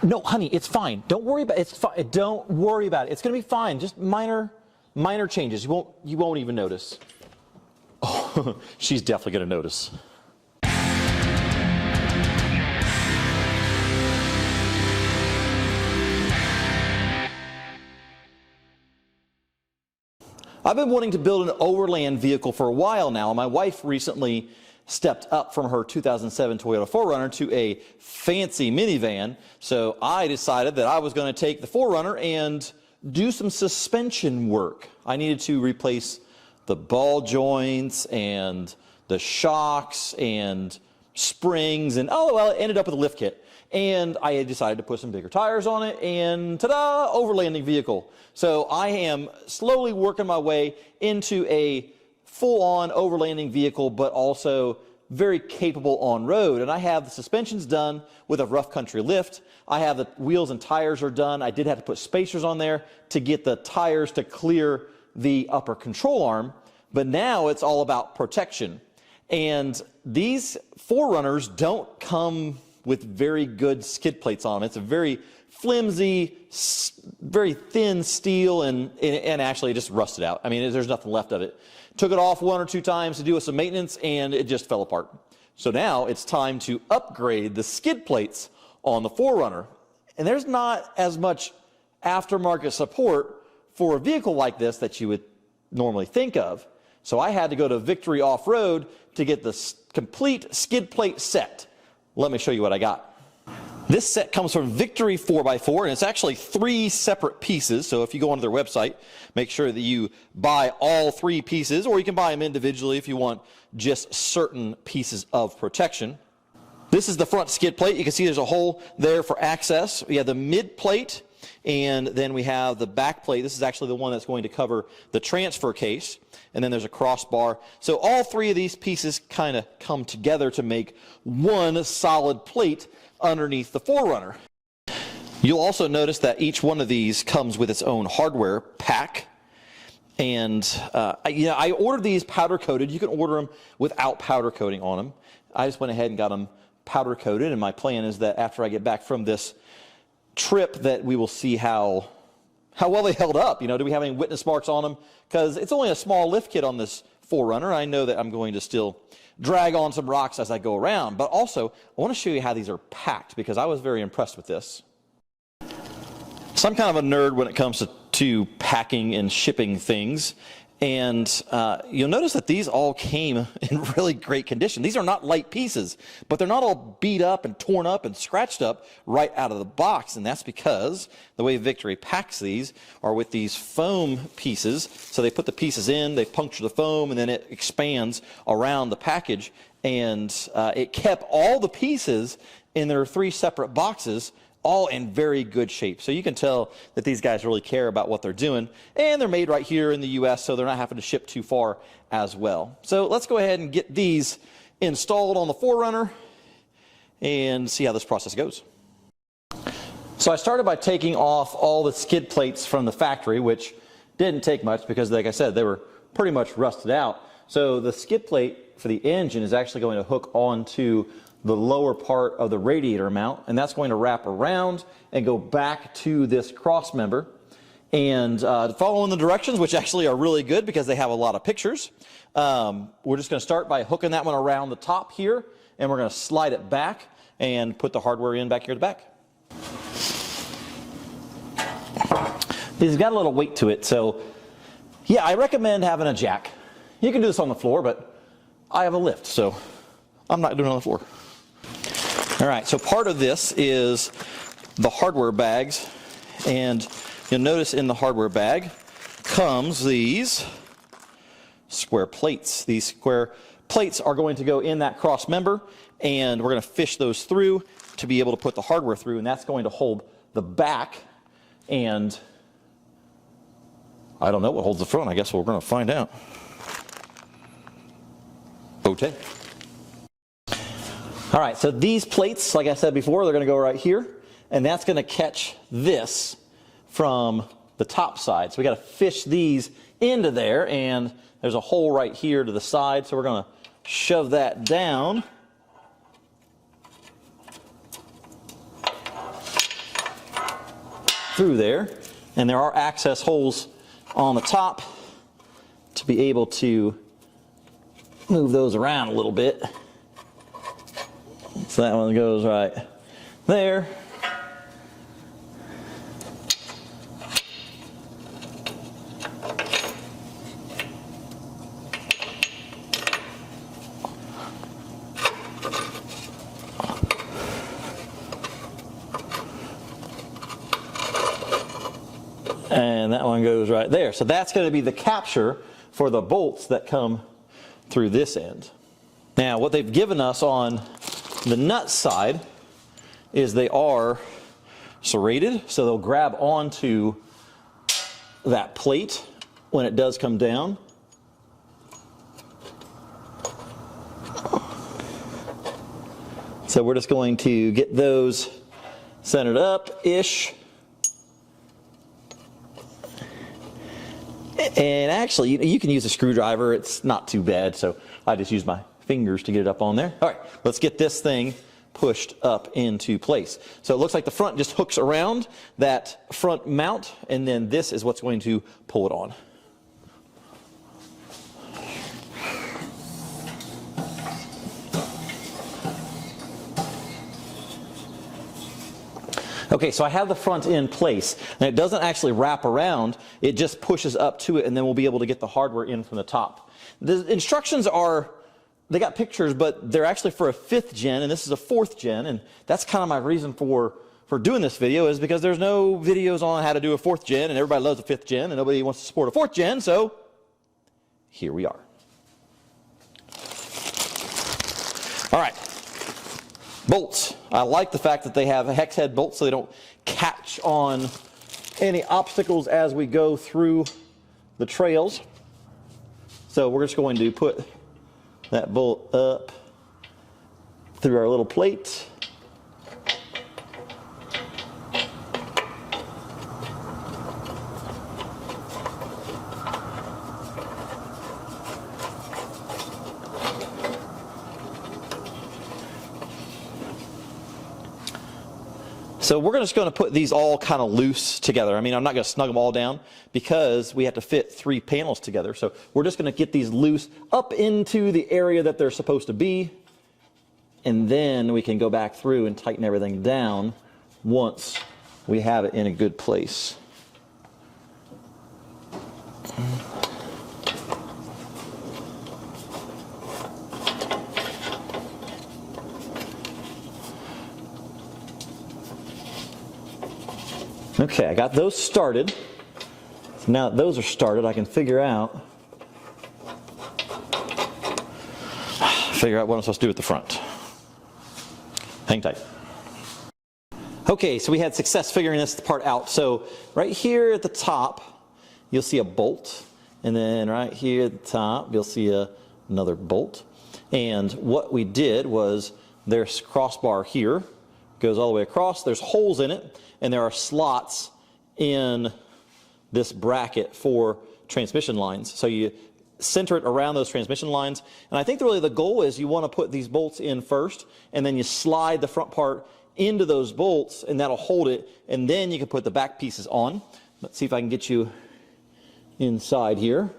No, honey, it's fine. Don't worry about it. It's fine. Don't worry about it. It's going to be fine. Just minor changes. You won't even notice. Oh, she's definitely going to notice. I've been wanting to build an overland vehicle for a while now. My wife recently stepped up from her 2007 Toyota 4Runner to a fancy minivan. So I decided that I was going to take the 4Runner and do some suspension work. I needed to replace the ball joints and the shocks and springs, and oh well, it ended up with a lift kit. And I had decided to put some bigger tires on it, and ta-da, overlanding vehicle. So I am slowly working my way into a full-on overlanding vehicle, but also very capable on-road. And I have the suspensions done with a rough country lift. I have the wheels and tires are done. I did have to put spacers on there to get the tires to clear the upper control arm, but now it's all about protection. And these 4Runners don't come with very good skid plates on them. It's a very flimsy, very thin steel, and actually it just rusted out. I mean, there's nothing left of it. Took it off 1 or 2 times to do some maintenance, and it just fell apart. So now it's time to upgrade the skid plates on the 4Runner. And there's not as much aftermarket support for a vehicle like this that you would normally think of. So I had to go to Victory Off-Road to get the complete skid plate set. Let me show you what I got. This set comes from Victory 4x4, and it's actually 3 separate pieces. So if you go onto their website, make sure that you buy all 3 pieces, or you can buy them individually if you want just certain pieces of protection. This is the front skid plate. You can see there's a hole there for access. We have the mid plate, and then we have the back plate. This is actually the one that's going to cover the transfer case. And then there's a crossbar. So all 3 of these pieces kind of come together to make one solid plate underneath the 4Runner. You'll also notice that each one of these comes with its own hardware pack. And I ordered these powder coated. You can order them without powder coating on them. I just went ahead and got them powder coated, and my plan is that after I get back from this trip that we will see how well they held up. You know, do we have any witness marks on them? Because it's only a small lift kit on this 4Runner. I know that I'm going to still drag on some rocks as I go around. But also, I want to show you how these are packed, because I was very impressed with this. So I'm kind of a nerd when it comes to packing and shipping things. And you'll notice that these all came in really great condition. These are not light pieces, but they're not all beat up and torn up and scratched up right out of the box. And that's because the way Victory packs these are with these foam pieces. So they put the pieces in, they puncture the foam, and then it expands around the package. And it kept all the pieces in their 3 separate boxes, all in very good shape. So you can tell that these guys really care about what they're doing, and they're made right here in the US, so they're not having to ship too far as well. So let's go ahead and get these installed on the 4Runner and see how this process goes. So I started by taking off all the skid plates from the factory, which didn't take much because, like I said, they were pretty much rusted out. So the skid plate for the engine is actually going to hook onto the lower part of the radiator mount, and that's going to wrap around and go back to this cross member. And following the directions, which actually are really good because they have a lot of pictures, we're just going to start by hooking that one around the top here, and we're going to slide it back and put the hardware in back here at the back. This has got a little weight to it, so yeah, I recommend having a jack. You can do this on the floor, but I have a lift, so I'm not doing it on the floor. All right, so part of this is the hardware bags, and you'll notice in the hardware bag comes these square plates. These square plates are going to go in that cross member, and we're going to fish those through to be able to put the hardware through, and that's going to hold the back, and I don't know what holds the front. I guess we're going to find out. Okay. All right, so these plates, like I said before, they're going to go right here, and that's going to catch this from the top side. So we got to fish these into there, and there's a hole right here to the side, so we're going to shove that down. through there. And there are access holes on the top to be able to move those around a little bit. So that one goes right there. And that one goes right there. So that's going to be the capture for the bolts that come through this end. Now, what they've given us on the nut side is they are serrated, so they'll grab onto that plate when it does come down. So we're just going to get those centered up-ish. And actually, you can use a screwdriver. It's not too bad, so I just use my fingers to get it up on there. All right, let's get this thing pushed up into place. So it looks like the front just hooks around that front mount, and then this is what's going to pull it on. Okay, so I have the front in place, and it doesn't actually wrap around, it just pushes up to it, and then we'll be able to get the hardware in from the top. The instructions are, they got pictures, but they're actually for a 5th gen, and this is a 4th gen, and that's kind of my reason for doing this video, is because there's no videos on how to do a 4th gen, and everybody loves a 5th gen, and nobody wants to support a 4th gen, so here we are. All right. Bolts. I like the fact that they have hex head bolts so they don't catch on any obstacles as we go through the trails. So we're just going to put that bolt up through our little plate. So we're just going to put these all kind of loose together. I mean, I'm not going to snug them all down because we have to fit 3 panels together. So we're just going to get these loose up into the area that they're supposed to be. And then we can go back through and tighten everything down once we have it in a good place. Okay, I got those started. So now that those are started, I can figure out what I'm supposed to do at the front. Hang tight. Okay, so we had success figuring this part out. So right here at the top, you'll see a bolt. And then right here at the top, you'll see another bolt. And what we did was there's crossbar here, goes all the way across. There's holes in it, and there are slots in this bracket for transmission lines. So you center it around those transmission lines. And I think really the goal is you want to put these bolts in first, and then you slide the front part into those bolts, and that'll hold it, and then you can put the back pieces on. Let's see if I can get you inside here.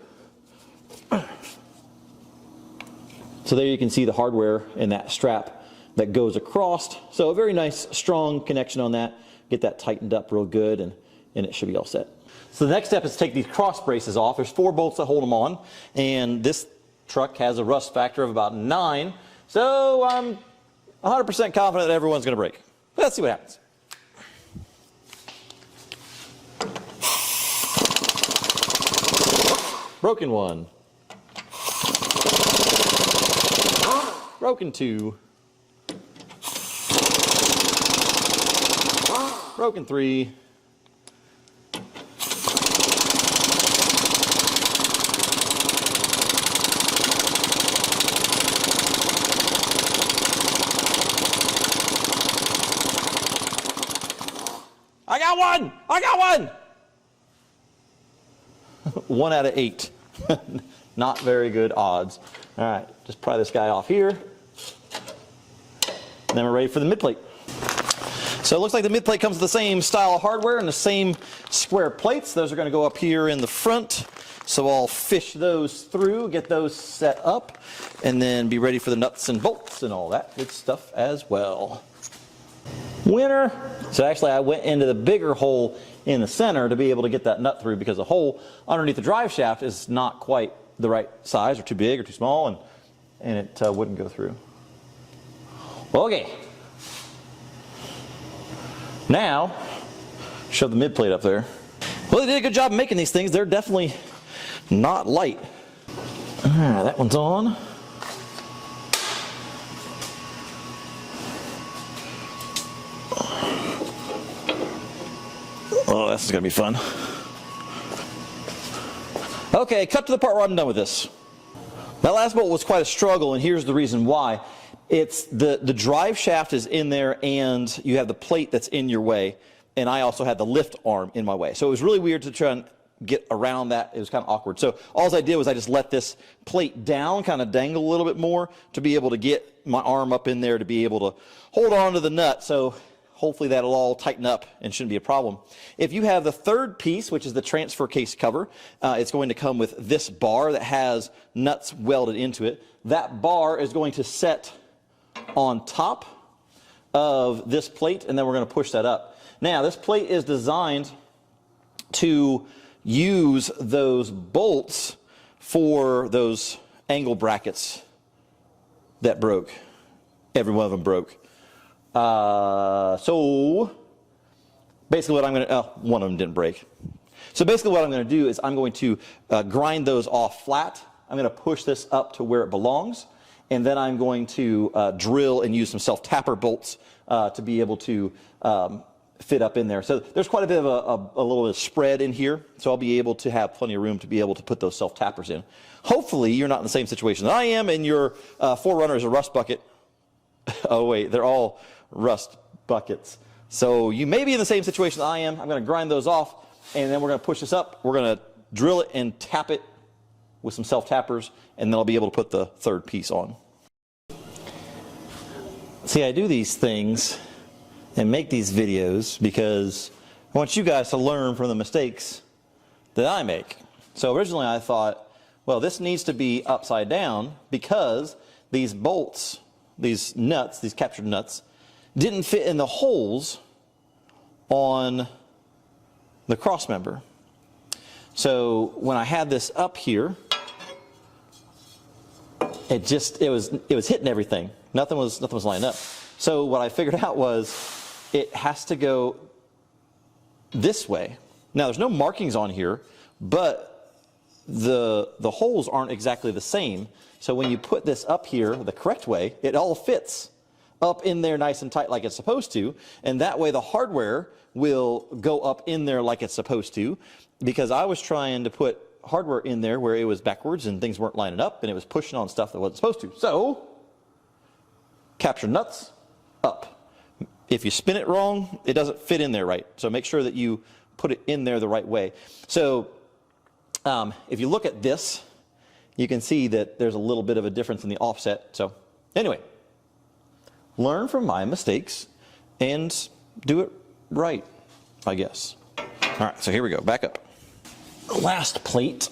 So there you can see the hardware in that strap that goes across. So a very nice, strong connection on that. Get that tightened up real good, and it should be all set. So the next step is to take these cross braces off. There's 4 bolts that hold them on, and this truck has a rust factor of about 9. So I'm 100% confident that everyone's going to break. Let's see what happens. Broken 1. Broken 2. Broken 3. I got one! I got one! 1 out of 8. Not very good odds. All right, just pry this guy off here. And then we're ready for the mid plate. So it looks like the mid plate comes with the same style of hardware and the same square plates. Those are going to go up here in the front. So I'll fish those through, get those set up, and then be ready for the nuts and bolts and all that good stuff as well. Winner. So actually I went into the bigger hole in the center to be able to get that nut through, because the hole underneath the drive shaft is not quite the right size, or too big or too small, and it wouldn't go through. Okay. Now, shove the mid plate up there. Well, they did a good job making these things. They're definitely not light. That one's on. Oh, this is going to be fun. Okay, cut to the part where I'm done with this. That last bolt was quite a struggle, and here's the reason why. It's the drive shaft is in there, and you have the plate that's in your way, and I also had the lift arm in my way. So it was really weird to try and get around that. It was kind of awkward. So all I did was I just let this plate down, kind of dangle a little bit more to be able to get my arm up in there to be able to hold on to the nut. So hopefully that'll all tighten up and shouldn't be a problem. If you have the third piece, which is the transfer case cover, it's going to come with this bar that has nuts welded into it. That bar is going to set on top of this plate, and then we're going to push that up. Now, this plate is designed to use those bolts for those angle brackets that broke. Every one of them broke. So basically what I'm going to, one of them didn't break. So basically what I'm going to do is I'm going to grind those off flat. I'm going to push this up to where it belongs, and then I'm going to drill and use some self-tapper bolts to be able to fit up in there. So there's quite a bit of a little bit of spread in here, so I'll be able to have plenty of room to be able to put those self-tappers in. Hopefully you're not in the same situation that I am, and your 4Runner is a rust bucket. Oh wait, they're all rust buckets. So you may be in the same situation that I am. I'm going to grind those off, and then we're going to push this up. We're going to drill it and tap it with some self-tappers, and then I'll be able to put the third piece on. See, I do these things and make these videos because I want you guys to learn from the mistakes that I make. So originally I thought, well, this needs to be upside down because these bolts, these nuts, these captured nuts, didn't fit in the holes on the cross member. So when I had this up here, it was hitting everything. Nothing was lining up. So what I figured out was it has to go this way. Now there's no markings on here, but the holes aren't exactly the same. So when you put this up here the correct way, it all fits up in there nice and tight like it's supposed to, and that way the hardware will go up in there like it's supposed to, because I was trying to put hardware in there where it was backwards and things weren't lining up and it was pushing on stuff that wasn't supposed to. So capture nuts up. If you spin it wrong, it doesn't fit in there right. So make sure that you put it in there the right way. So if you look at this, you can see that there's a little bit of a difference in the offset. So anyway, learn from my mistakes and do it right, I guess. All right, so here we go, back up. Last plate,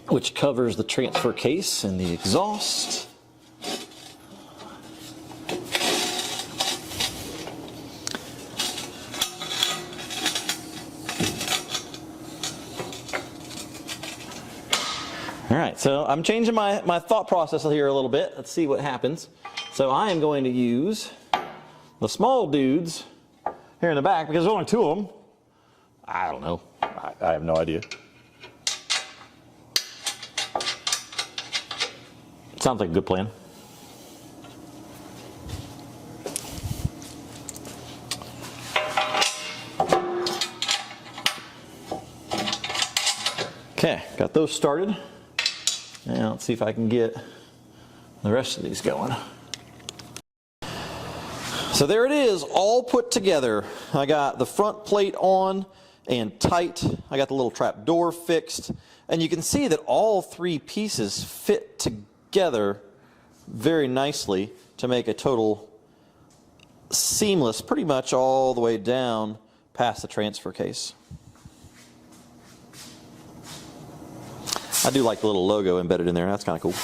which covers the transfer case and the exhaust. All right, so I'm changing my thought process here a little bit. Let's see what happens. So I am going to use the small dudes here in the back because there's only two of them. I don't know. I have no idea. Sounds like a good plan. Okay, got those started. Now let's see if I can get the rest of these going. So there it is, all put together. I got the front plate on and tight. I got the little trap door fixed. And you can see that all three pieces fit together very nicely to make a total seamless pretty much all the way down past the transfer case. I do like the little logo embedded in there. That's kind of cool.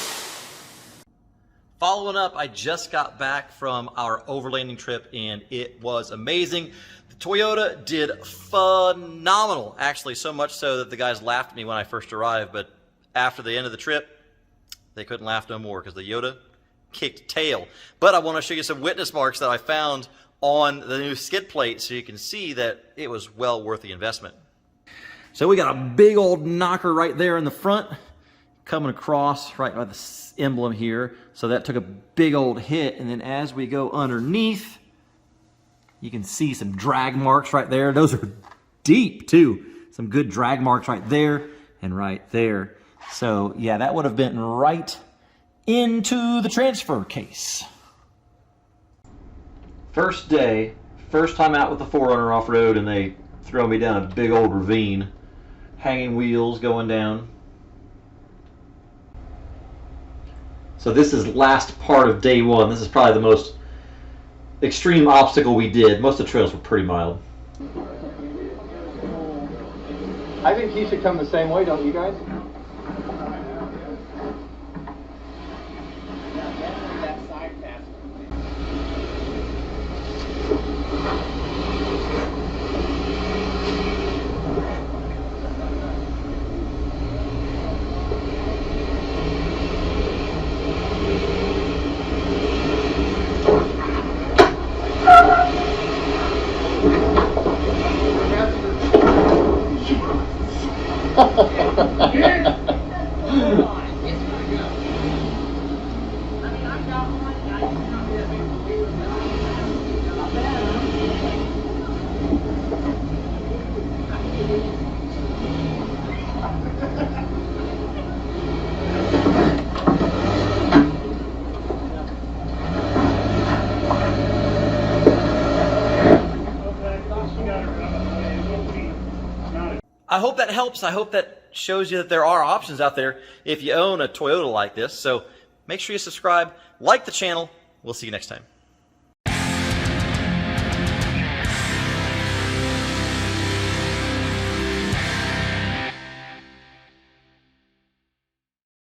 Following up, I just got back from our overlanding trip and it was amazing. The Toyota did phenomenal, actually, so much so that the guys laughed at me when I first arrived, but after the end of the trip, they couldn't laugh no more because the Toyota kicked tail. But I want to show you some witness marks that I found on the new skid plate so you can see that it was well worth the investment. So we got a big old knocker right there in the front coming across right by the emblem here. So that took a big old hit, and then as we go underneath, you can see some drag marks right there. Those are deep too. Some good drag marks right there and right there. So yeah, that would have been right into the transfer case. First day, first time out with the 4Runner off-road, and they throw me down a big old ravine. Hanging wheels going down. So this is last part of day one. This is probably the most extreme obstacle we did. Most of the trails were pretty mild. I think he should come the same way, don't you guys? I hope that helps. I hope that shows you that there are options out there if you own a Toyota like this. So make sure you subscribe, like the channel. We'll see you next time.